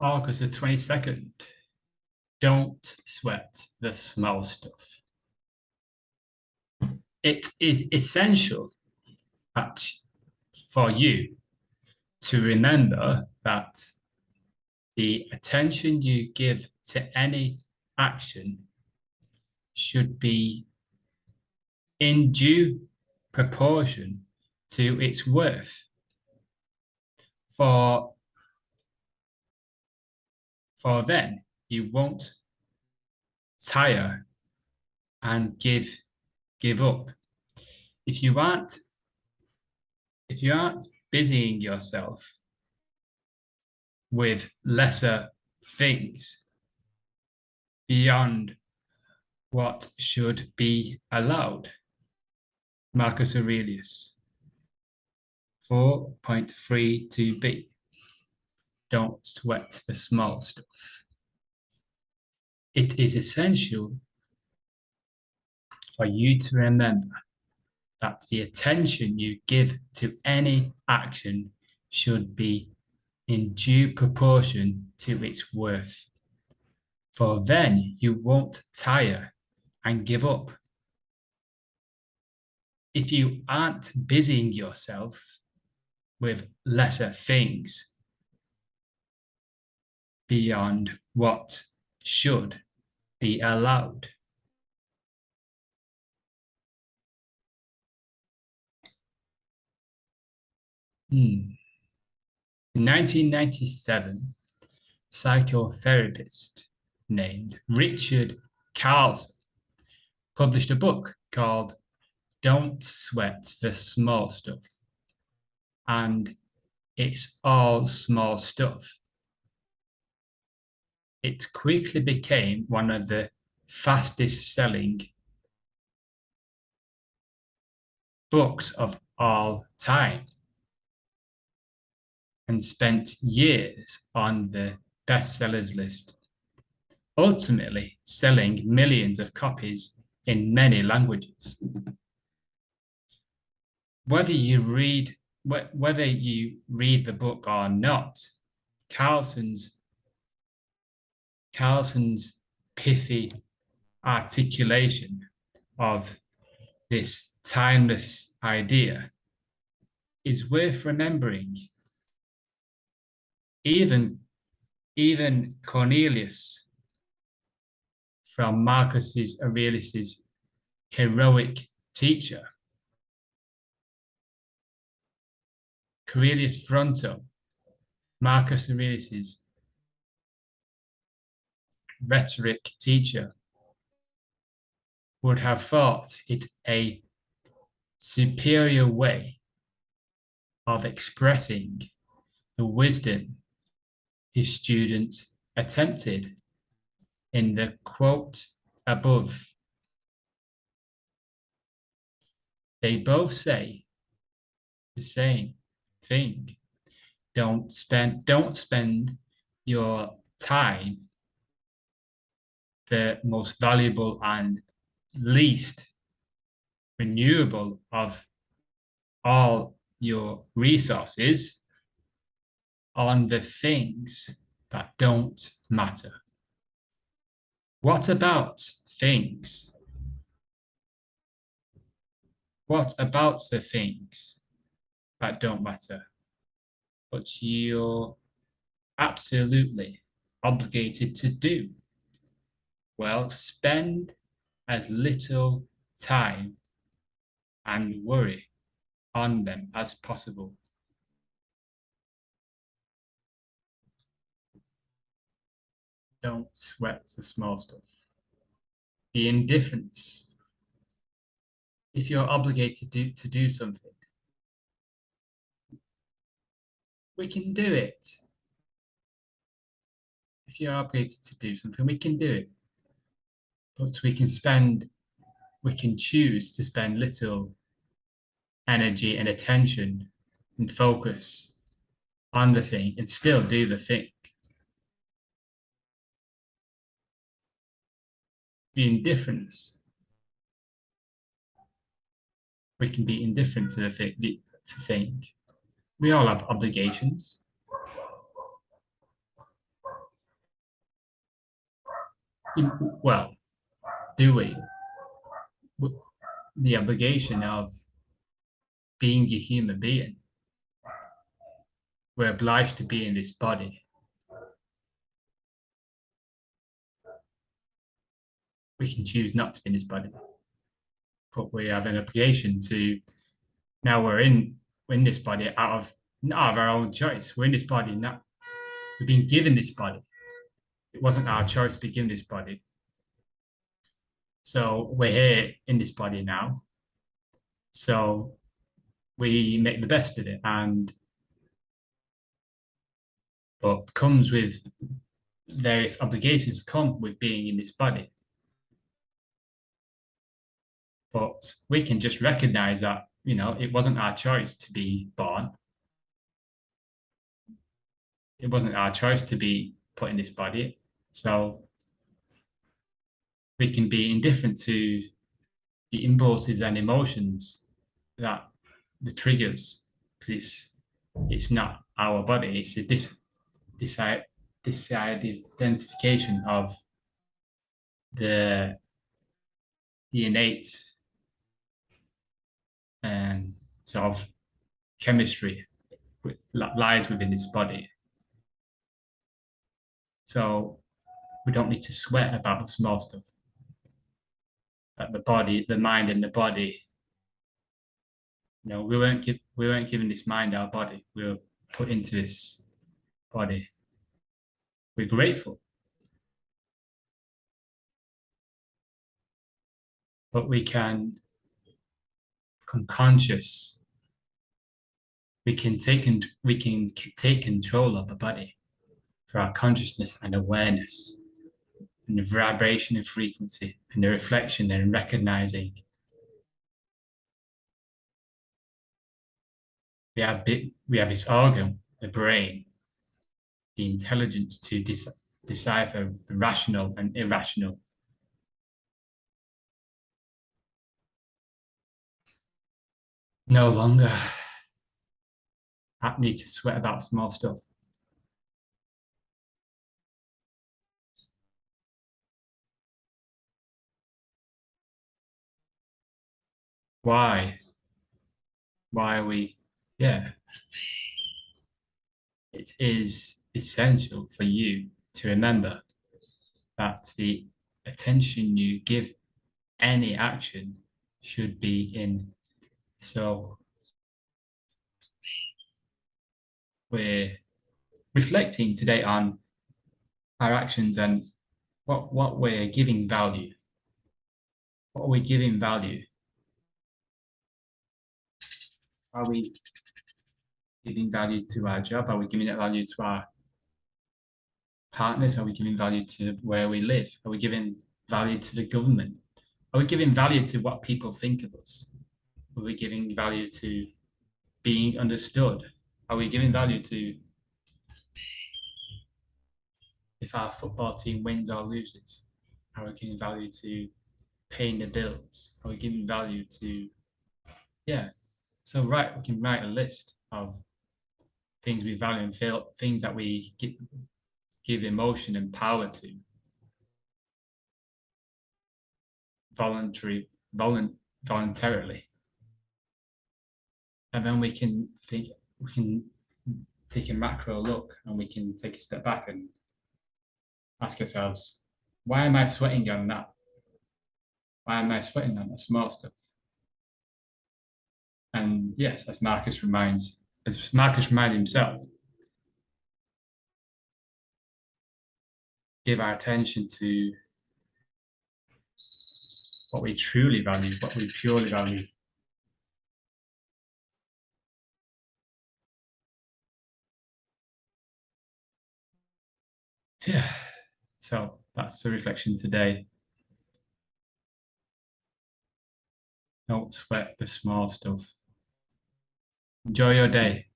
August the 22nd. Don't sweat the small stuff. It is essential that for you to remember that the attention you give to any action should be in due proportion to its worth. For then you won't tire and give up. If you aren't busying yourself with lesser things beyond what should be allowed. Marcus Aurelius. 4.32b. Don't sweat the small stuff. It is essential for you to remember that the attention you give to any action should be in due proportion to its worth. For then you won't tire and give up. If you aren't busying yourself with lesser things beyond what should be allowed. In 1997, psychotherapist named Richard Carlson published a book called Don't Sweat the Small Stuff. And it's all small stuff. It quickly became one of the fastest selling books of all time and spent years on the bestsellers list, ultimately selling millions of copies in many languages. Whether you read the book or not, Carlson's pithy articulation of this timeless idea is worth remembering. Even Cornelius from Marcus Aurelius's heroic teacher, Cornelius Fronto, Marcus Aurelius's rhetoric teacher, would have thought it a superior way of expressing the wisdom his students attempted in the quote above. They both say the same thing. Don't spend your time, the most valuable and least renewable of all your resources, on the things that don't matter. What about things? What about the things that don't matter, but you're absolutely obligated to do? Well, spend as little time and worry on them as possible. Don't sweat the small stuff. The indifference. If you're obligated to do something, we can do it. If you're obligated to do something, we can do it. But we can choose to spend little energy and attention and focus on the thing and still do the thing. The indifference. We can be indifferent to the thing. We all have obligations. Well, do we? The obligation of being a human being. We're obliged to be in this body. We can choose not to be in this body, but we have an obligation to. Now we're in this body not of our own choice. We're in this body not. We've been given this body. It wasn't our choice to be given this body. So we're here in this body now. So we make the best of it, and but comes with various obligations come with being in this body. But we can just recognize that, it wasn't our choice to be born. It wasn't our choice to be put in this body. So we can be indifferent to the impulses and emotions that the triggers, because it's not our body. It's this identification of the innate sort of chemistry lies within this body. So we don't need to sweat about the small stuff. That the body, the mind, and the body. We weren't given this mind our body. We were put into this body. We're grateful, but we can become conscious. We can take control of the body for our consciousness and awareness, and the vibration and frequency, and the reflection and recognizing. We have this organ, the brain, the intelligence to decipher the rational and irrational. No longer need to sweat about small stuff. Why? Why are we? Yeah. It is essential for you to remember that the attention you give any action should be in. So we're reflecting today on our actions and what we're giving value. What are we giving value? Are we giving value to our job? Are we giving value to our partners? Are we giving value to where we live? Are we giving value to the government? Are we giving value to what people think of us? Are we giving value to being understood? Are we giving value to if our football team wins or loses? Are we giving value to paying the bills? Are we giving value to, yeah. So we can write a list of things we value and feel, things that we give emotion and power to. Voluntarily. And then we can take a macro look, and we can take a step back and ask ourselves, why am I sweating on that? Why am I sweating on the small stuff? And yes, as Marcus reminded himself, give our attention to what we truly value, what we purely value. Yeah, so that's the reflection today. Don't sweat the small stuff. Enjoy your day.